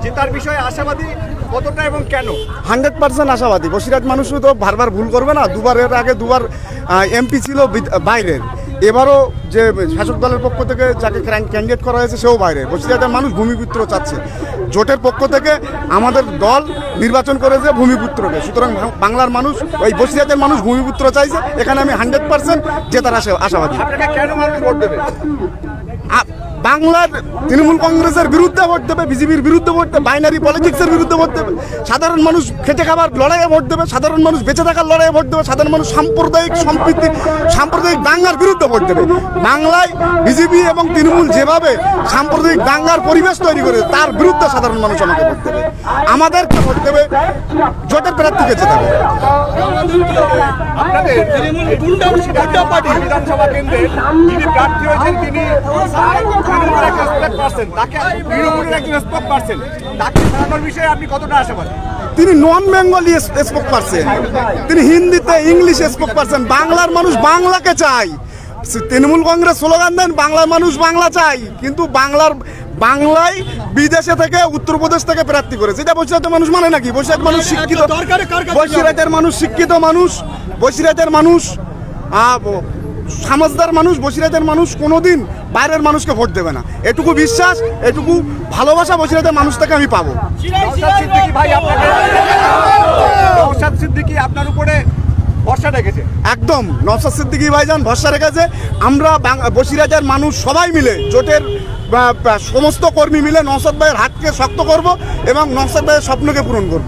জেতার বিষয়ে আশাবাদী কতটা এবং কেন? 100% আশাবাদী। বসিরহাট মানুষও তো বারবার ভুল করবে না, দুবারের আগে দুবার এমপি ছিল বাইরের, এবারও যে শাসক দলের পক্ষ থেকে যাকে ক্যান্ডিডেট করা হয়েছে সেও বাইরে। বসিরহাটের মানুষ ভূমিপুত্র চাচ্ছে, জোটের পক্ষ থেকে আমাদের দল নির্বাচন করেছে ভূমিপুত্রকে, সুতরাং বাংলার মানুষ ওই বসিরহাটের মানুষ ভূমিপুত্র চাইছে, এখানে আমি 100% জেতার আশাবাদী। আপনাকে কেন মানুষ ভোট দেবে? বাংলার তৃণমূল কংগ্রেসের বিরুদ্ধে ভোট দেবে, বিজেপির বিরুদ্ধে ভোট দেবে, বাইনারি পলিটিক্সের বিরুদ্ধে ভোট দেবে। সাধারণ মানুষ খেটে খাবার লড়াইয়ে ভোট দেবে, সাধারণ মানুষ বেঁচে থাকার লড়াইয়ে ভোট দেবে, সাধারণ মানুষ সাম্প্রদায়িক সম্প্রীতি সাম্প্রদায়িক দাঙ্গার বিরুদ্ধে ভোট দেবে। বাংলায় বিজেপি এবং তৃণমূল যেভাবে সাম্প্রদায়িক দাঙ্গার পরিবেশ তৈরি করে তার বিরুদ্ধে সাধারণ মানুষ আমাকে ভোট দেবে, আমাদেরকে ভোট দেবে, জোটের প্রার্থীকে জেতাবে। আপনাদের বিধানসভা কেন্দ্রের যিনি প্রার্থী হয়েছেন তিনি তৃণমূলের একজন স্পোকপারসন, তাকে হারানোর বিষয়ে আপনি কতটা আশাবাদী? তিনি নন বেঙ্গলি স্পোক পারসন, তিনি হিন্দিতে ইংলিশ স্পোক পারসন। বাংলার মানুষ বাংলাকে চাই। তৃণমূল কংগ্রেস স্লোগান দেন বাংলার মানুষ বাংলা চাই, কিন্তু বাংলায় বিদেশে থেকে উত্তরপ্রদেশ থেকে প্রার্থী করেছে, এটা বসিরহাটের মানুষ মানে নাকি? বসিরহাট মানুষ শিক্ষিত, বসিরহাটের মানুষ শিক্ষিত মানুষ, বসিরহাটের মানুষ সমাজদার মানুষ, বসিরহাটের মানুষ কোনোদিন বাইরের মানুষকে ভোট দেবে না, এটুকু বিশ্বাস, এটুকু ভালোবাসা বসিরহাটের মানুষ থেকে আমি পাবো। নওশাদ সিদ্দিকী আপনার উপরে ভরসা রেখেছে? একদম, নওশাদ সিদ্দিকী ভাইজান ভরসা রেখেছে। আমরা বসিরহাটের মানুষ সবাই মিলে, জোটের সমস্ত কর্মী মিলে নওশাদ ভাইয়ের হাতকে শক্ত করব এবং নওশাদ ভাইয়ের স্বপ্নকে পূরণ করব।